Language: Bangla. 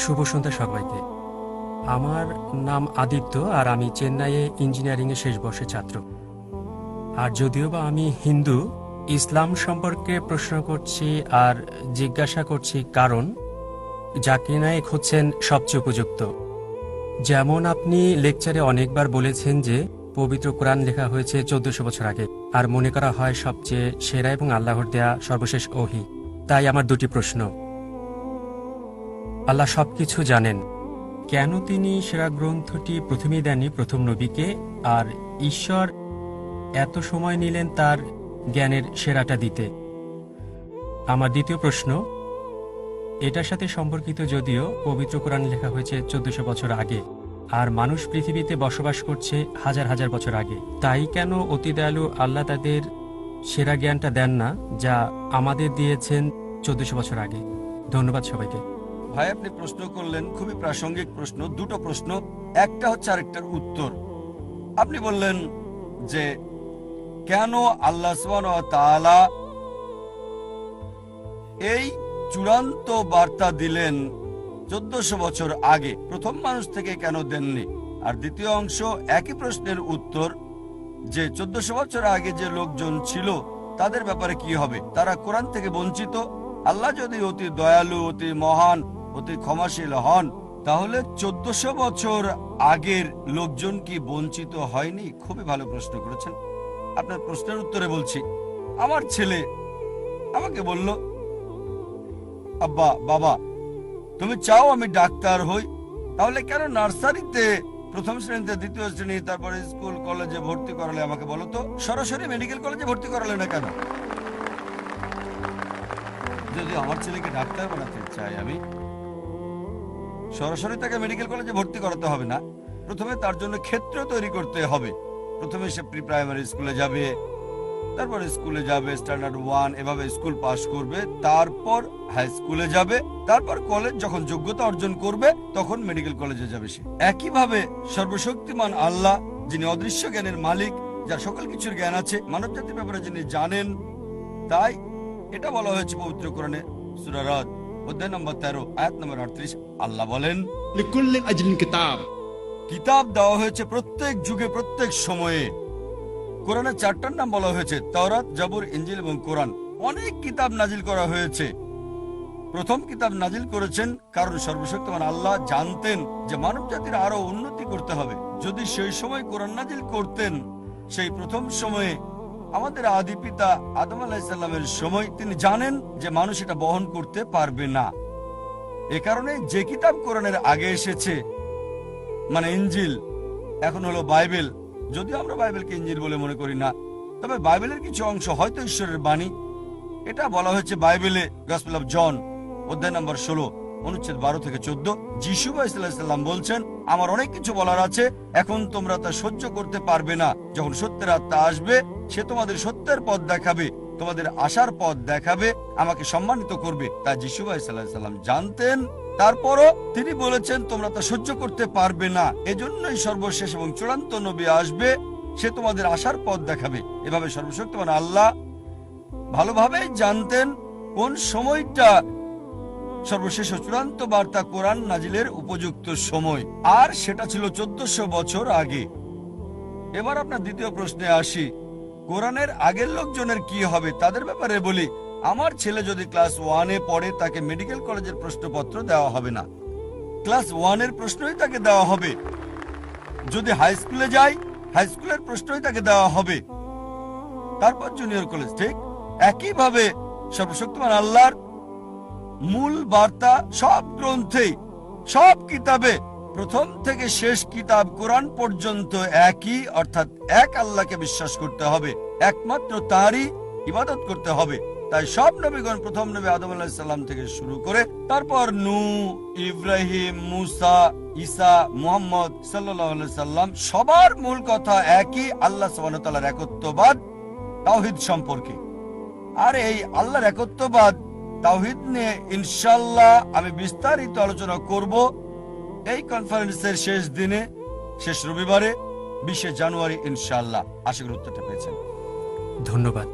শুভ সন্ধ্যা সবাইকে। আমার নাম আদিত্য, আর আমি চেন্নাইয়ে ইঞ্জিনিয়ারিংয়ে শেষ বর্ষের ছাত্র। আর যদিও বা আমি হিন্দু, ইসলাম সম্পর্কে প্রশ্ন করছি আর জিজ্ঞাসা করছি কারণ জাকির নায়েক হচ্ছেন সবচেয়ে উপযুক্ত। যেমন আপনি লেকচারে অনেকবার বলেছেন যে পবিত্র কোরআন লেখা হয়েছে 1400 বছর আগে, আর মনে করা হয় সবচেয়ে সেরা এবং আল্লাহর দেয়া সর্বশেষ ওহী। তাই আমার দুটি প্রশ্ন। আল্লাহ সবকিছু জানেন, কেন তিনি সেরা গ্রন্থটি প্রথমেই দেননি প্রথম নবীকে, আর ঈশ্বর এত সময় নিলেন তার জ্ঞানের সেরাটা দিতে? আমার দ্বিতীয় প্রশ্ন এটার সাথে সম্পর্কিত, যদিও পবিত্র কোরআন লেখা হয়েছে 1400 বছর আগে আর মানুষ পৃথিবীতে বসবাস করছে হাজার হাজার বছর আগে, তাই কেন অতি দয়ালু আল্লাহ তাদের সেরা জ্ঞানটা দেন না যা আমাদের দিয়েছেন 1400 বছর আগে? ধন্যবাদ সবাইকে। ভাই, আপনি প্রশ্ন করলেন খুবই প্রাসঙ্গিক প্রশ্ন, দুটো প্রশ্ন, একটা হচ্ছে আরেকটার উত্তর। আপনি বললেন যে কেন আল্লাহ সুবহানাহু ওয়া তাআলা এই চূড়ান্ত বার্তা দিলেন 1400 বছর আগে, প্রথম মানুষ থেকে কেন দেননি? আর দ্বিতীয় অংশ একই প্রশ্নের উত্তর, যে 1400 বছর আগে যে লোকজন ছিল তাদের ব্যাপারে কি হবে? তারা কোরআন থেকে বঞ্চিত। আল্লাহ যদি অতি দয়ালু, অতি মহান, অতি ক্ষমাশীল হন, তাহলে 1400 বছর আগের লোকজন কি বঞ্চিত হয়নি? খুবই ভালো প্রশ্ন করেছেন। আপনার প্রশ্নের উত্তরে বলছি, আমার ছেলে আমাকে বলল, আব্বা, বাবা, তুমি চাও আমি ডাক্তার হই, তাহলে কেন নার্সারিতে প্রথম শ্রেণীতে, দ্বিতীয় শ্রেণী, তারপরে স্কুল কলেজে ভর্তি করালে? আমাকে বলো তো, সরাসরি মেডিকেল কলেজে ভর্তি করালে না কেন? যদি আমার ছেলেকে ডাক্তার বানাতে চাই, আমি সরাসরি তাকে মেডিকেল কলেজে ভর্তি করাতে হবে না। প্রথমে তার জন্য ক্ষেত্র তৈরি করতে হবে। প্রথমে সে প্রি প্রাইমারি স্কুলে যাবে, তারপর স্কুলে যাবে, স্ট্যান্ডার্ড 1, এভাবে স্কুল পাস করবে, তারপর হাই স্কুলে যাবে, তারপর কলেজ, যখন যোগ্যতা অর্জন করবে তখন মেডিকেল কলেজে যাবে সে। একইভাবে সর্বশক্তিমান আল্লাহ, যিনি অদৃশ্য জ্ঞানের মালিক, যার সকল কিছুর জ্ঞান আছে, মানব জাতির ব্যাপারে যিনি জানেন, তাই এটা বলা হয়েছে পবিত্র কোরআনে সূরা রাদ অধ্যায় নম্বর 13 আয়াত নম্বর 38। আল্লাহ বলেন, লিকুল্লি আজলিন কিতাব। কিতাব দেওয়া হয়েছে প্রত্যেক যুগে, প্রত্যেক সময়ে। কোরআনে 4টার নাম বলা হয়েছে, তাওরাত, জাবুর, ইনজিল এবং কোরআন। অনেক কিতাব নাজিল করা হয়েছে। প্রথম কিতাব নাজিল করেছেন কারণ সর্বশক্তিমান আল্লাহ জানতেন যে মানব জাতির আরো উন্নতি করতে হবে। যদি সেই সময় কোরআন নাজিল করতেন, সেই প্রথম সময়ে আমাদের আদি পিতা আদম আলাইহিস সালামের সময়, তিনি জানেন যে মানুষ এটা বহন করতে পারবে না। এ কারণে যে কিতাব কোরআনের আগে এসেছে, মানে ইনজিল, এখন হলো বাইবেল, যদিও আমরা বাইবেলকে ইনজিল বলে মনে করি না, তবে বাইবেলের কিছু অংশ হয়তো ঈশ্বরের বাণী। এটা বলা হয়েছে বাইবেলে গসপেল অফ জন অধ্যায় নম্বর 16 অনুচ্ছেদ 12 থেকে 14। যিশু আলাইহিসসালাম বলছেন, আমার অনেক কিছু বলার আছে, এখন তোমরা তা সহ্য করতে পারবে না। যখন সত্যের আত্মা আসবে, সে তোমাদের সত্যের পথ দেখাবে, তোমাদের আশার পথ দেখাবে, আমাকে সম্মানিত করবে। তা যিশু আলাইহিসসালাম জানতেন। তারপরও তিনি বলেছেন, তোমরা তা সহ্য করতে পারবে না, এজন্যই সর্বশেষ এবং চূড়ান্ত নবী আসবে, সে তোমাদের আশার পথ দেখাবে। এভাবে সর্বশক্তিমান আল্লাহ ভালোভাবেই জানতেন কোন সময়টা সর্বশেষ ও চূড়ান্ত বার্তা কোরআন নাজিলের উপযুক্ত সময়, আর সেটা ছিল 1400 বছর আগে। এবার আপনার দ্বিতীয় প্রশ্নে আসি, কোরআনের আগের লোকজনের কি হবে? তাদের ব্যাপারে বলি, আমার ছেলে যদি ক্লাস 1-এ পড়ে, তাকে মেডিকেল কলেজের প্রশ্নপত্র দেওয়া হবে না, ক্লাস 1-এর প্রশ্নই তাকে দেওয়া হবে। যদি হাই স্কুলে যায়, হাই স্কুলের প্রশ্নই তাকে দেওয়া হবে, তারপর জুনিয়র কলেজ। ঠিক একইভাবে সর্বশক্তিমান আল্লাহর মূল বার্তা সব গ্রন্থেই, সব কিতাবে, প্রথম থেকে শেষ কিতাব কোরআন পর্যন্ত একই, অর্থাৎ এক আল্লাহকে বিশ্বাস করতে হবে, একমাত্র তাঁরই ইবাদত করতে হবে। তাই সব নবীগণ, প্রথম নবী আদম আলাইহিস সালাম থেকে শুরু করে, তারপর নূহ, ইব্রাহিম, মুসা, ঈসা, মুহাম্মদ সাল্লাল্লাহু আলাইহি সাল্লাম, সবার মূল কথা একই, আল্লাহ সুবহানাহু ওয়া তাআলার একত্ববাদ, তাওহীদ সম্পর্কে। আর এই আল্লাহর একত্ববাদ, তাওহীদ নিয়ে ইনশাআল্লাহ আমি বিস্তারিত আলোচনা করব এই কনফারেন্সের শেষ দিনে, শেষ রবিবারে, 20 জানুয়ারি ইনশাআল্লাহ। আশা করি উত্তরটা পেয়েছেন। ধন্যবাদ।